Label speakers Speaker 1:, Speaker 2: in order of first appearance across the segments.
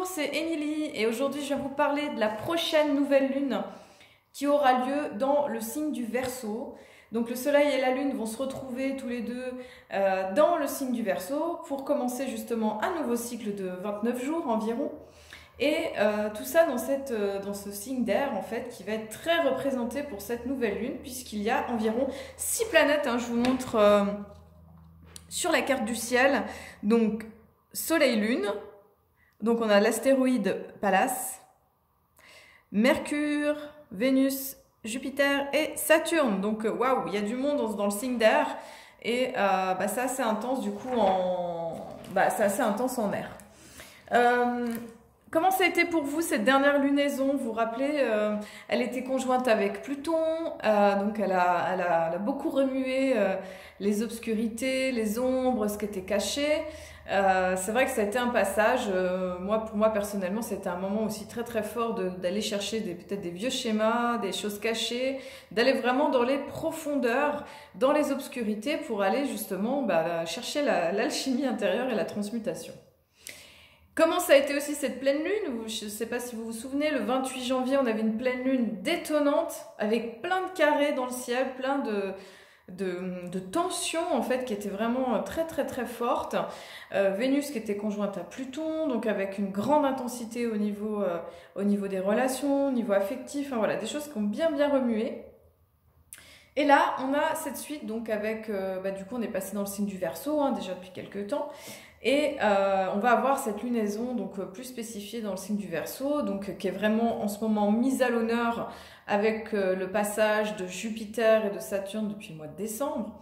Speaker 1: c'est Émilie et aujourd'hui je vais vous parler de la prochaine nouvelle lune qui aura lieu dans le signe du Verseau. Donc le soleil et la lune vont se retrouver tous les deux dans le signe du Verseau pour commencer justement un nouveau cycle de 29 jours environ. Et tout ça dans ce signe d'air en fait qui va être très représenté pour cette nouvelle lune puisqu'il y a environ 6 planètes, je vous montre sur la carte du ciel. Donc Soleil-Lune, donc on a l'astéroïde Pallas, Mercure, Vénus, Jupiter et Saturne. Donc waouh, il y a du monde dans le signe d'air et c'est assez intense du coup c'est assez intense en air. Comment ça a été pour vous cette dernière lunaison? Vous vous rappelez, elle était conjointe avec Pluton, donc elle a beaucoup remué les obscurités, les ombres, ce qui était caché. C'est vrai que ça a été un passage, pour moi personnellement, c'était un moment aussi très très fort d'aller chercher peut-être des vieux schémas, des choses cachées, d'aller vraiment dans les profondeurs, dans les obscurités pour aller justement chercher l'alchimie intérieure et la transmutation. Comment ça a été aussi cette pleine lune? Je ne sais pas si vous vous souvenez, le 28 janvier, on avait une pleine lune détonnante avec plein de carrés dans le ciel, plein de tensions en fait qui étaient vraiment très très très fortes. Vénus qui était conjointe à Pluton, donc avec une grande intensité au niveau des relations, au niveau affectif, voilà, des choses qui ont bien remué. Et là, on a cette suite, donc avec, du coup, on est passé dans le signe du Verseau, déjà depuis quelques temps. Et on va avoir cette lunaison donc plus spécifiée dans le signe du Verseau, donc qui est vraiment en ce moment mise à l'honneur avec le passage de Jupiter et de Saturne depuis le mois de décembre.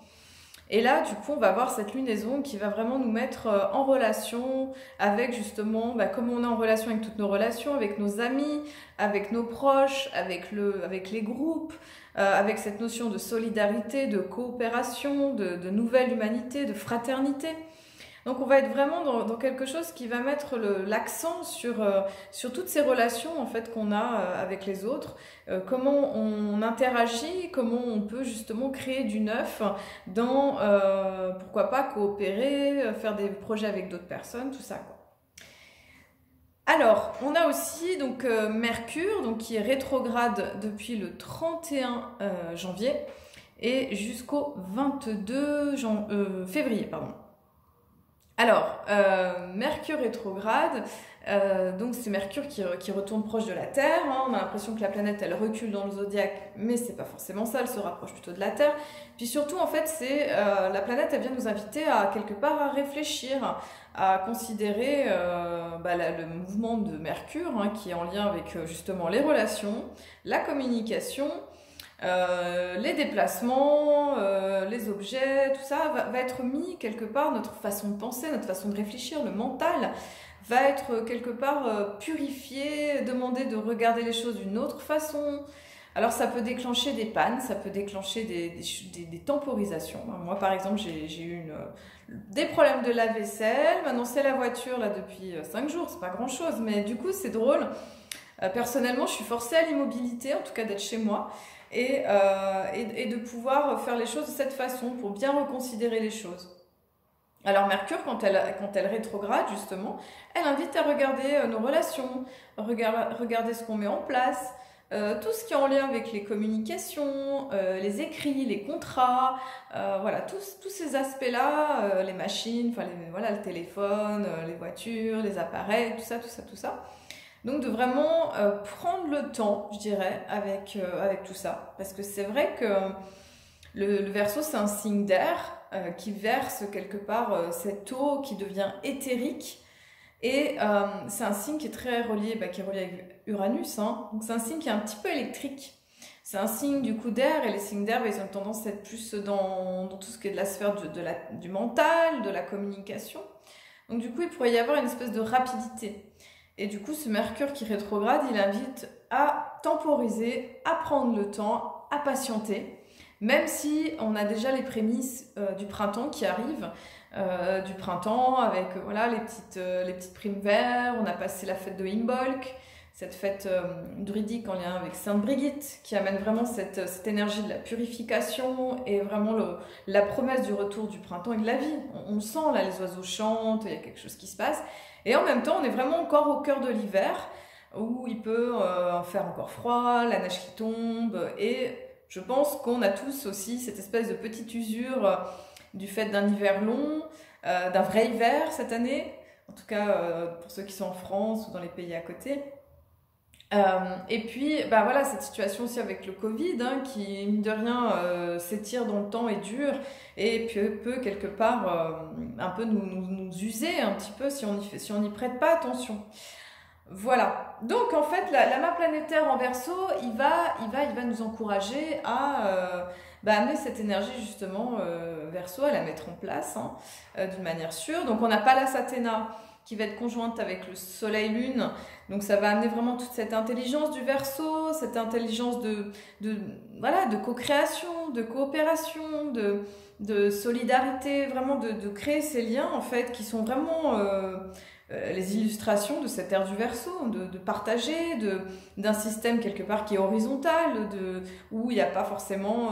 Speaker 1: Et là, du coup, on va avoir cette lunaison qui va vraiment nous mettre en relation avec justement, comme on est en relation avec toutes nos relations, avec nos amis, avec nos proches, avec les groupes, avec cette notion de solidarité, de coopération, de nouvelle humanité, de fraternité. Donc on va être vraiment dans quelque chose qui va mettre l'accent sur toutes ces relations en fait qu'on a avec les autres, comment on interagit, comment on peut justement créer du neuf dans, pourquoi pas coopérer, faire des projets avec d'autres personnes, tout ça quoi. Alors, on a aussi donc Mercure donc, qui est rétrograde depuis le 31 janvier et jusqu'au 22 février, pardon. Alors, Mercure rétrograde, donc c'est Mercure qui retourne proche de la Terre, on a l'impression que la planète elle recule dans le zodiaque, mais c'est pas forcément ça, elle se rapproche plutôt de la Terre. Puis surtout en fait la planète elle vient nous inviter à quelque part à réfléchir, à considérer le mouvement de Mercure qui est en lien avec justement les relations, la communication, les déplacements, les objets, tout ça va être mis quelque part, notre façon de penser, notre façon de réfléchir, le mental va être quelque part purifié, demander de regarder les choses d'une autre façon. Alors ça peut déclencher des pannes, ça peut déclencher des temporisations. Moi par exemple j'ai eu des problèmes de lave-vaisselle, maintenant c'est la voiture là depuis 5 jours, c'est pas grand chose, mais du coup c'est drôle. Personnellement je suis forcée à l'immobilité, en tout cas d'être chez moi. Et de pouvoir faire les choses de cette façon pour bien reconsidérer les choses. Alors Mercure, quand elle rétrograde justement, elle invite à regarder nos relations, regarder ce qu'on met en place, tout ce qui est en lien avec les communications, les écrits, les contrats, voilà, tous ces aspects-là, les machines, le téléphone, les voitures, les appareils, tout ça. Donc de vraiment prendre le temps, je dirais, avec tout ça. Parce que c'est vrai que le Verseau, c'est un signe d'air qui verse quelque part cette eau qui devient éthérique. Et c'est un signe qui est très relié, qui est relié avec Uranus. Donc c'est un signe qui est un petit peu électrique. C'est un signe du coup d'air, et les signes d'air, ils ont tendance à être plus dans tout ce qui est de la sphère du mental, de la communication. Donc du coup, il pourrait y avoir une espèce de rapidité. Et du coup, ce Mercure qui rétrograde, il invite à temporiser, à prendre le temps, à patienter, même si on a déjà les prémices du printemps qui arrivent, du printemps avec les petites primes verts, on a passé la fête de Imbolc, cette fête druidique en lien avec Sainte Brigitte, qui amène vraiment cette énergie de la purification et vraiment la promesse du retour du printemps et de la vie. On le sent, là, les oiseaux chantent, il y a quelque chose qui se passe. Et en même temps, on est vraiment encore au cœur de l'hiver, où il peut faire encore froid, la neige qui tombe, et je pense qu'on a tous aussi cette espèce de petite usure du fait d'un hiver long, d'un vrai hiver cette année, en tout cas pour ceux qui sont en France ou dans les pays à côté. Et puis, bah voilà, cette situation aussi avec le Covid, hein, qui, mine de rien, s'étire dans le temps et dure, et peut quelque part un peu nous user un petit peu si on n'y prête pas attention. Voilà. Donc, en fait, la main planétaire en Verseau, il va nous encourager à amener cette énergie, justement, Verseau, à la mettre en place, hein, d'une manière sûre. Donc, on n'a pas la Athéna qui va être conjointe avec le Soleil-Lune. Donc, ça va amener vraiment toute cette intelligence du Verseau, cette intelligence voilà, de co-création, de coopération, de solidarité, vraiment de créer ces liens, en fait, qui sont vraiment les illustrations de cette ère du Verseau, de partager, d'un système quelque part qui est horizontal, où il n'y a pas forcément,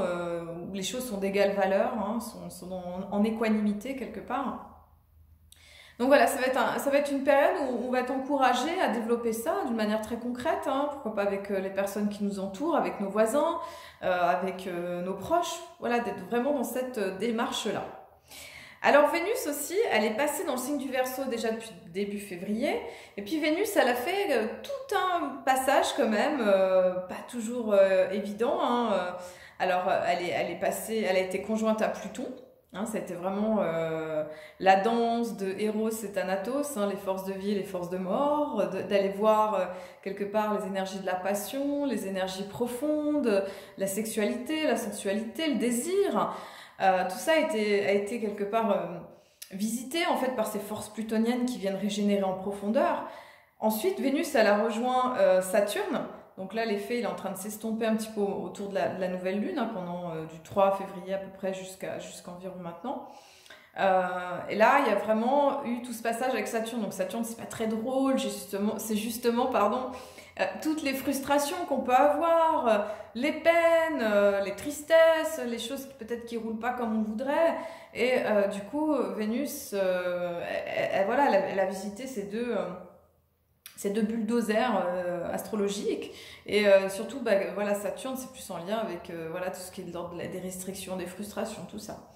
Speaker 1: où les choses sont d'égale valeur, hein, sont en équanimité quelque part. Donc voilà, ça va être une période où on va être encouragé à développer ça d'une manière très concrète, hein, pourquoi pas avec les personnes qui nous entourent, avec nos voisins, avec nos proches, voilà, d'être vraiment dans cette démarche-là. Alors Vénus aussi, elle est passée dans le signe du Verseau déjà depuis début février, et puis Vénus, elle a fait tout un passage quand même, pas toujours évident, hein. Alors elle a été conjointe à Pluton. Hein, ça a été vraiment la danse de Eros et Thanatos, hein, les forces de vie et les forces de mort, d'aller voir quelque part les énergies de la passion, les énergies profondes, la sexualité, la sensualité, le désir. Tout ça a été quelque part visité en fait par ces forces plutoniennes qui viennent régénérer en profondeur. Ensuite, Vénus, elle a rejoint Saturne. Donc là, l'effet, il est en train de s'estomper un petit peu autour de la nouvelle lune, hein, pendant du 3 février à peu près jusqu'environ maintenant. Et là, il y a vraiment eu tout ce passage avec Saturne. Donc Saturne, c'est pas très drôle, c'est justement, toutes les frustrations qu'on peut avoir, les peines, les tristesses, les choses peut-être qui roulent pas comme on voudrait. Et du coup, Vénus, voilà, elle a visité ces deux bulldozers astrologiques, et surtout voilà, Saturne, c'est plus en lien avec voilà, tout ce qui est de l'ordre des restrictions, des frustrations, tout ça.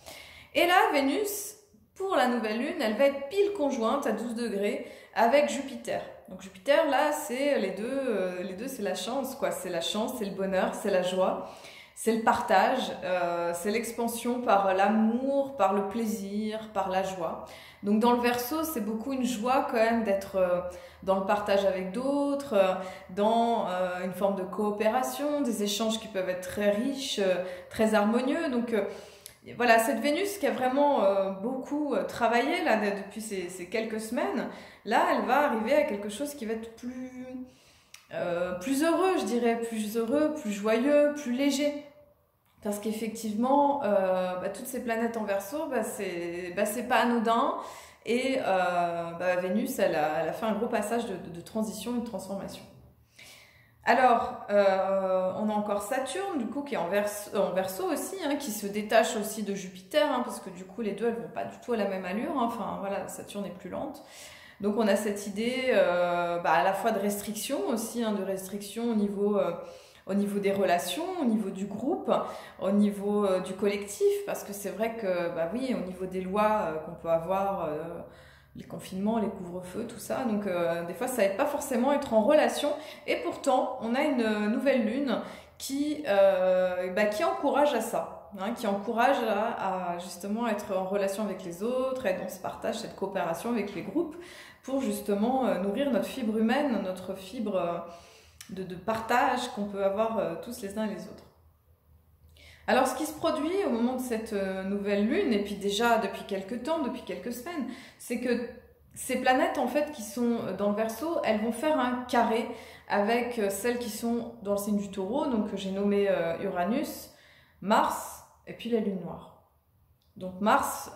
Speaker 1: Et là, Vénus, pour la nouvelle lune, elle va être pile conjointe à 12 degrés avec Jupiter. Donc Jupiter, là, c'est les deux, c'est la chance, quoi. C'est la chance, c'est le bonheur, c'est la joie, c'est le partage, c'est l'expansion par l'amour, par le plaisir, par la joie. Donc dans le Verseau, c'est beaucoup une joie quand même d'être dans le partage avec d'autres, dans une forme de coopération, des échanges qui peuvent être très riches, très harmonieux. Donc voilà, cette Vénus qui a vraiment beaucoup travaillé là depuis ces quelques semaines, là, elle va arriver à quelque chose qui va être plus heureux, je dirais, plus heureux, plus joyeux, plus léger. Parce qu'effectivement, toutes ces planètes en Verseau, c'est pas anodin. Et Vénus, elle a fait un gros passage de transition et de transformation. Alors, on a encore Saturne, du coup, qui est en Verseau aussi, hein, qui se détache aussi de Jupiter, hein, parce que du coup, les deux, elles vont pas du tout à la même allure, hein. Enfin, voilà, Saturne est plus lente. Donc, on a cette idée à la fois de restriction aussi, hein, de restriction au niveau des relations, au niveau du groupe, au niveau du collectif, parce que c'est vrai que, oui, au niveau des lois qu'on peut avoir, les confinements, les couvre-feux, tout ça, donc des fois ça n'aide pas forcément à être en relation, et pourtant on a une nouvelle lune qui encourage à ça, hein, qui encourage à justement être en relation avec les autres, être dans ce partage, cette coopération avec les groupes, pour justement nourrir notre fibre humaine, notre fibre de partage qu'on peut avoir tous les uns et les autres. Alors, ce qui se produit au moment de cette nouvelle lune, et puis déjà depuis quelques temps, depuis quelques semaines, c'est que ces planètes, en fait, qui sont dans le Verseau, elles vont faire un carré avec celles qui sont dans le signe du Taureau, donc que j'ai nommé Uranus, Mars, et puis la Lune noire. Donc Mars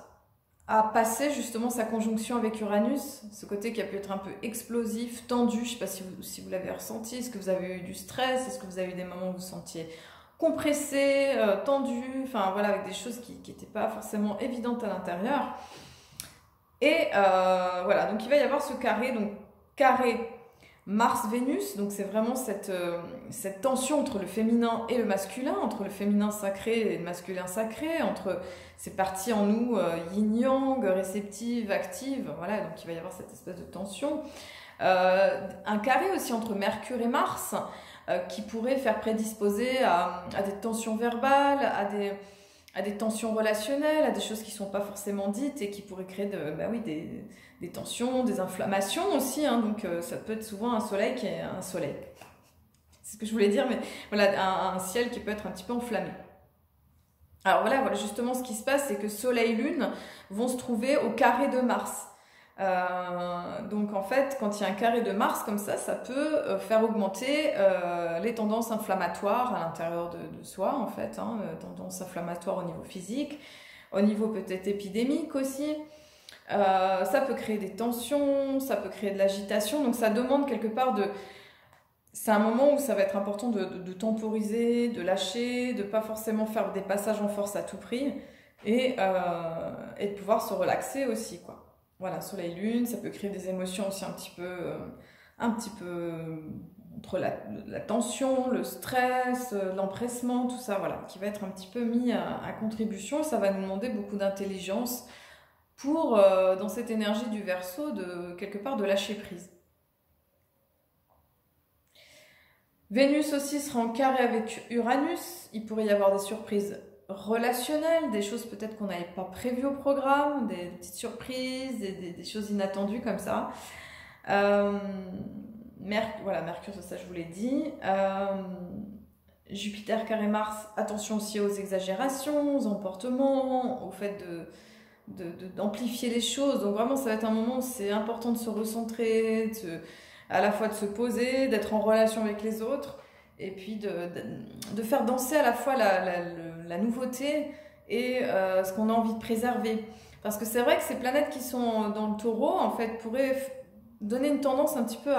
Speaker 1: a passé justement sa conjonction avec Uranus, ce côté qui a pu être un peu explosif, tendu, je ne sais pas si vous l'avez ressenti, est-ce que vous avez eu du stress, est-ce que vous avez eu des moments où vous vous sentiez compressé, tendu, enfin voilà, avec des choses qui n'étaient pas forcément évidentes à l'intérieur. Et voilà, donc il va y avoir ce carré, donc carré Mars-Vénus, donc c'est vraiment cette tension entre le féminin et le masculin, entre le féminin sacré et le masculin sacré, entre ces parties en nous yin-yang, réceptives, actives, voilà, donc il va y avoir cette espèce de tension. Un carré aussi entre Mercure et Mars, qui pourrait faire prédisposer à des tensions verbales, à des tensions relationnelles, à des choses qui ne sont pas forcément dites et qui pourraient créer des tensions, des inflammations aussi. Hein, donc ça peut être souvent un soleil qui est un soleil. C'est ce que je voulais dire, mais voilà, un ciel qui peut être un petit peu enflammé. Alors voilà, justement ce qui se passe, c'est que Soleil et Lune vont se trouver au carré de Mars. Donc en fait, quand il y a un carré de Mars comme ça peut faire augmenter les tendances inflammatoires à l'intérieur de soi, en fait, hein, tendances inflammatoires au niveau physique, au niveau peut-être épidémique aussi. Ça peut créer des tensions, ça peut créer de l'agitation, donc ça demande quelque part de... C'est un moment où ça va être important de temporiser, de lâcher, de pas forcément faire des passages en force à tout prix, et de pouvoir se relaxer aussi, quoi. Voilà, soleil-lune, ça peut créer des émotions aussi un petit peu entre la tension, le stress, l'empressement, tout ça, voilà, qui va être un petit peu mis à contribution. Et ça va nous demander beaucoup d'intelligence pour, dans cette énergie du Verseau, quelque part de lâcher prise. Vénus aussi sera en carré avec Uranus. Il pourrait y avoir des surprises relationnelles, des choses peut-être qu'on n'avait pas prévues au programme, des petites surprises, des choses inattendues comme ça. Voilà, Mercure, ça je vous l'ai dit. Jupiter carré Mars, attention aussi aux exagérations, aux emportements, au fait d'amplifier les choses. Donc vraiment, ça va être un moment où c'est important de se recentrer, à la fois de se poser, d'être en relation avec les autres, et puis de faire danser à la fois la nouveauté et ce qu'on a envie de préserver. Parce que c'est vrai que ces planètes qui sont dans le Taureau, en fait, pourraient donner une tendance un petit peu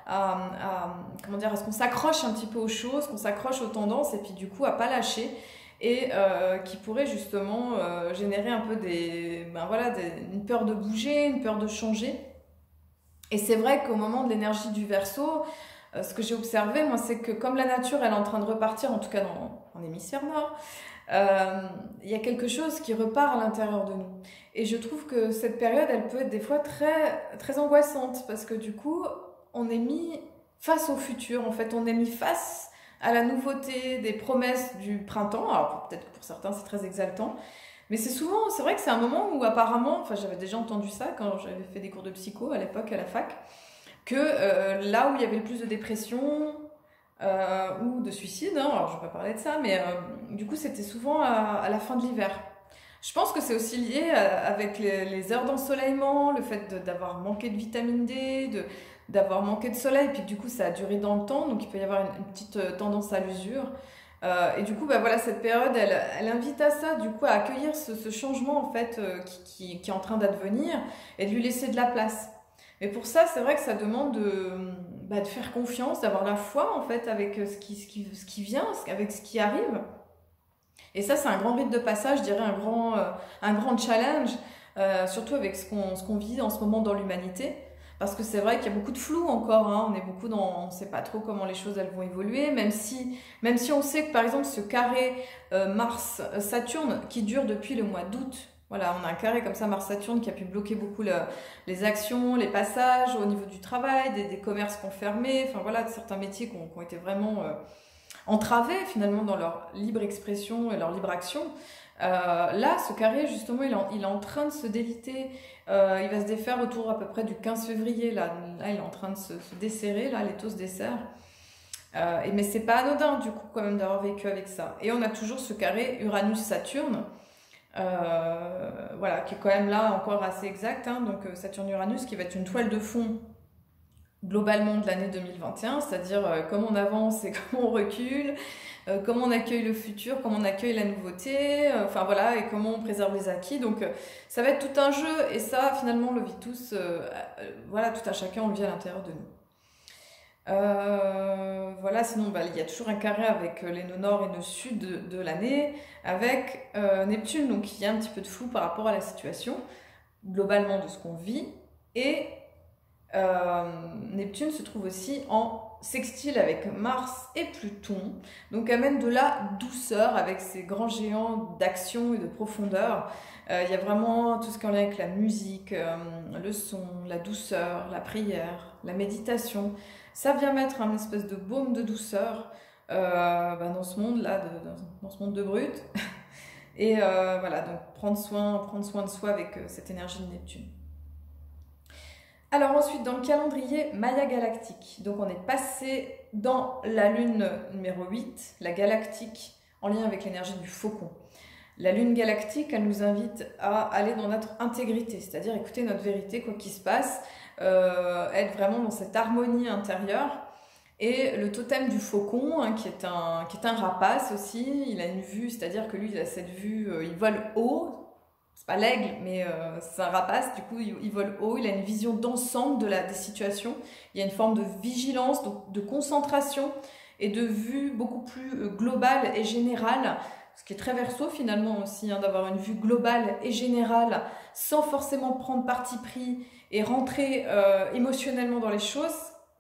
Speaker 1: comment dire, à ce qu'on s'accroche un petit peu aux choses, qu'on s'accroche aux tendances, et puis du coup à pas lâcher, et qui pourrait justement générer un peu une peur de bouger, une peur de changer. Et c'est vrai qu'au moment de l'énergie du Verseau, ce que j'ai observé, moi, c'est que comme la nature, elle est en train de repartir, en tout cas en hémisphère nord, il y a quelque chose qui repart à l'intérieur de nous. Et je trouve que cette période, elle peut être des fois très, très angoissante, parce que du coup, on est mis face au futur, en fait, on est mis face à la nouveauté, des promesses du printemps. Alors peut-être que pour certains, c'est très exaltant, mais c'est vrai que c'est un moment où apparemment, enfin j'avais déjà entendu ça quand j'avais fait des cours de psycho à l'époque à la fac, que là où il y avait le plus de dépression ou de suicide, hein, alors je ne vais pas parler de ça, mais du coup c'était souvent à la fin de l'hiver. Je pense que c'est aussi lié avec les heures d'ensoleillement, le fait d'avoir manqué de vitamine D, d'avoir manqué de soleil, puis du coup ça a duré dans le temps, donc il peut y avoir une petite tendance à l'usure. Et du coup, voilà, cette période, elle invite à ça, du coup, à accueillir ce changement en fait qui est en train d'advenir et de lui laisser de la place. Mais pour ça, c'est vrai que ça demande de faire confiance, d'avoir la foi en fait avec ce qui vient, avec ce qui arrive. Et ça, c'est un grand rite de passage, je dirais un grand challenge, surtout avec ce qu'on vit en ce moment dans l'humanité. Parce que c'est vrai qu'il y a beaucoup de flou encore, hein. On ne sait pas trop comment les choses elles vont évoluer, même si on sait que par exemple ce carré Mars-Saturne qui dure depuis le mois d'août, voilà, on a un carré comme ça Mars-Saturne qui a pu bloquer beaucoup les actions, les passages au niveau du travail, des commerces qui ont fermé, enfin voilà, certains métiers qui ont été vraiment entravés finalement dans leur libre expression et leur libre action. Là, ce carré, justement, il est en train de se déliter. Il va se défaire autour à peu près du 15 février. Là il est en train de se desserrer. Là, l'étau se desserre. Mais c'est pas anodin, du coup, quand même, d'avoir vécu avec ça. Et on a toujours ce carré Uranus-Saturne. Voilà, qui est quand même là encore assez exact. Hein, donc, Saturne-Uranus, qui va être une toile de fond globalement de l'année 2021, c'est-à-dire comment on avance et comment on recule, comment on accueille le futur, comment on accueille la nouveauté, enfin voilà, et comment on préserve les acquis. Donc ça va être tout un jeu, et ça finalement on le vit tous, voilà, tout un chacun on le vit à l'intérieur de nous. Voilà, sinon il y a toujours un carré avec les nœuds nord et nœuds sud de l'année, avec Neptune, donc il y a un petit peu de flou par rapport à la situation. globalement de ce qu'on vit. Et Neptune se trouve aussi en sextile avec Mars et Pluton, donc amène de la douceur avec ces grands géants d'action et de profondeur. Il y a vraiment tout ce qui est en lien avec la musique, le son, la douceur, la prière, la méditation. Ça vient mettre un espèce de baume de douceur dans ce monde-là, dans ce monde de brut. Et voilà, donc prendre soin de soi avec cette énergie de Neptune. Alors ensuite, dans le calendrier Maya galactique, donc on est passé dans la lune numéro 8, la galactique, en lien avec l'énergie du faucon. La lune galactique, elle nous invite à aller dans notre intégrité, c'est-à-dire écouter notre vérité, quoi qu'il se passe, être vraiment dans cette harmonie intérieure. Et le totem du faucon, hein, qui est un rapace aussi, il a une vue, c'est-à-dire que lui, il a cette vue, il vole haut. C'est pas l'aigle, mais c'est un rapace, du coup il vole haut, il a une vision d'ensemble des situations, il y a une forme de vigilance, donc de concentration et de vue beaucoup plus globale et générale, ce qui est très Verseau finalement aussi, hein, d'avoir une vue globale et générale sans forcément prendre parti pris et rentrer émotionnellement dans les choses,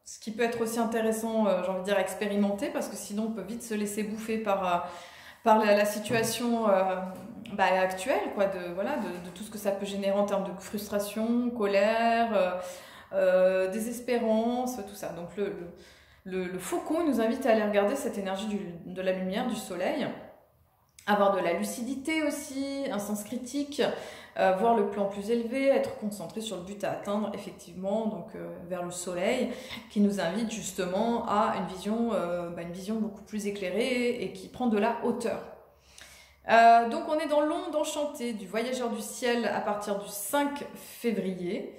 Speaker 1: ce qui peut être aussi intéressant, j'ai envie de dire, à expérimenter, parce que sinon on peut vite se laisser bouffer par la situation actuelle, quoi, de tout ce que ça peut générer en termes de frustration, colère, désespérance, tout ça. Donc le faucon nous invite à aller regarder cette énergie de la lumière, du soleil, avoir de la lucidité aussi, un sens critique, voir le plan plus élevé, être concentré sur le but à atteindre, effectivement, donc vers le soleil, qui nous invite justement à une vision beaucoup plus éclairée et qui prend de la hauteur. Donc on est dans l'onde enchantée du voyageur du ciel à partir du 5 février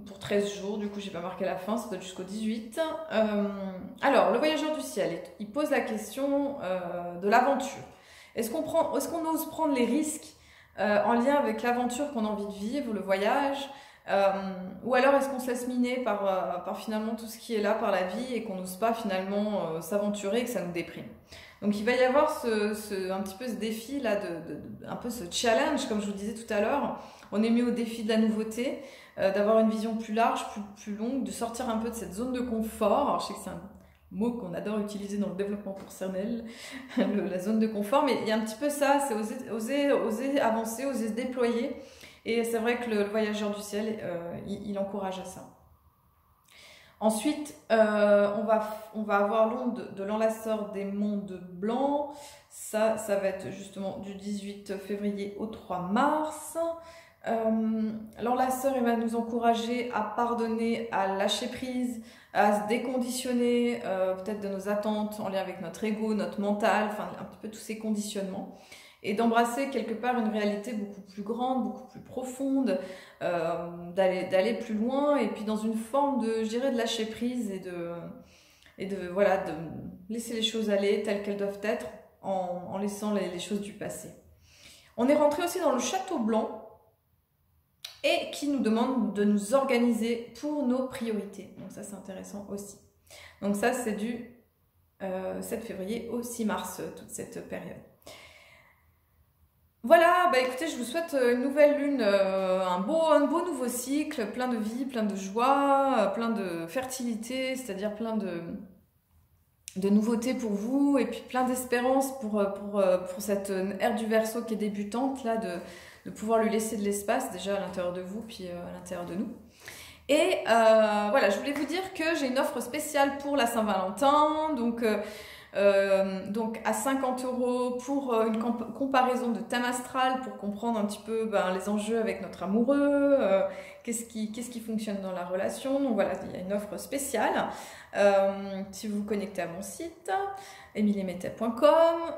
Speaker 1: pour 13 jours, du coup j'ai pas marqué la fin, ça doit être jusqu'au 18. Alors le voyageur du ciel, il pose la question de l'aventure. Est-ce qu'on ose prendre les risques en lien avec l'aventure qu'on a envie de vivre, le voyage, ou alors est-ce qu'on se laisse miner par finalement tout ce qui est là, par la vie, et qu'on n'ose pas finalement s'aventurer et que ça nous déprime. Donc il va y avoir un petit peu ce défi là, un peu ce challenge, comme je vous disais tout à l'heure. On est mis au défi de la nouveauté, d'avoir une vision plus large, plus longue, de sortir un peu de cette zone de confort. Alors je sais que c'est un mot qu'on adore utiliser dans le développement personnel, la zone de confort, mais il y a un petit peu ça, c'est oser avancer, oser se déployer. Et c'est vrai que le voyageur du ciel, il encourage à ça. Ensuite, on va avoir l'onde de l'enlaceur des mondes blancs. Ça va être justement du 18 février au 3 mars. L'enlaceur, il va nous encourager à pardonner, à lâcher prise, à se déconditionner peut-être de nos attentes en lien avec notre ego, notre mental, enfin un petit peu tous ces conditionnements. Et d'embrasser quelque part une réalité beaucoup plus grande, beaucoup plus profonde, d'aller plus loin, et puis dans une forme de lâcher prise et de laisser les choses aller telles qu'elles doivent être, en laissant les choses du passé. On est rentré aussi dans le château blanc, et qui nous demande de nous organiser pour nos priorités. Donc ça c'est intéressant aussi. Donc ça c'est du 7 février au 6 mars, toute cette période. Voilà, écoutez, je vous souhaite une nouvelle lune, un beau nouveau cycle, plein de vie, plein de joie, plein de fertilité, c'est-à-dire plein de nouveautés pour vous, et puis plein d'espérance pour cette ère du Verseau qui est débutante, là, de pouvoir lui laisser de l'espace, déjà à l'intérieur de vous, puis à l'intérieur de nous. Et voilà, je voulais vous dire que j'ai une offre spéciale pour la Saint-Valentin, donc à 50 € pour une comparaison de thème astral, pour comprendre un petit peu les enjeux avec notre amoureux, qu'est-ce qui fonctionne dans la relation. Donc voilà, il y a une offre spéciale. Si vous vous connectez à mon site, emiliemettet.com.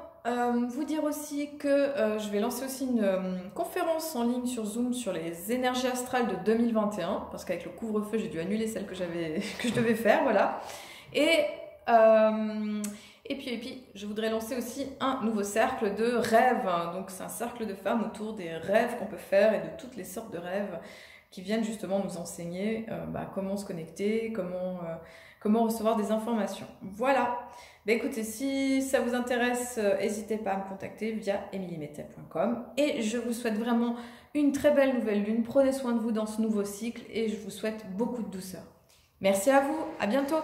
Speaker 1: Vous dire aussi que je vais lancer aussi une conférence en ligne sur Zoom sur les énergies astrales de 2021, parce qu'avec le couvre-feu, j'ai dû annuler celle que je devais faire, voilà. Et puis, je voudrais lancer aussi un nouveau cercle de rêves. Donc, c'est un cercle de femmes autour des rêves qu'on peut faire et de toutes les sortes de rêves qui viennent justement nous enseigner comment se connecter, comment recevoir des informations. Voilà. Écoutez, si ça vous intéresse, n'hésitez pas à me contacter via emilymete.com et je vous souhaite vraiment une très belle nouvelle lune. Prenez soin de vous dans ce nouveau cycle et je vous souhaite beaucoup de douceur. Merci à vous, à bientôt.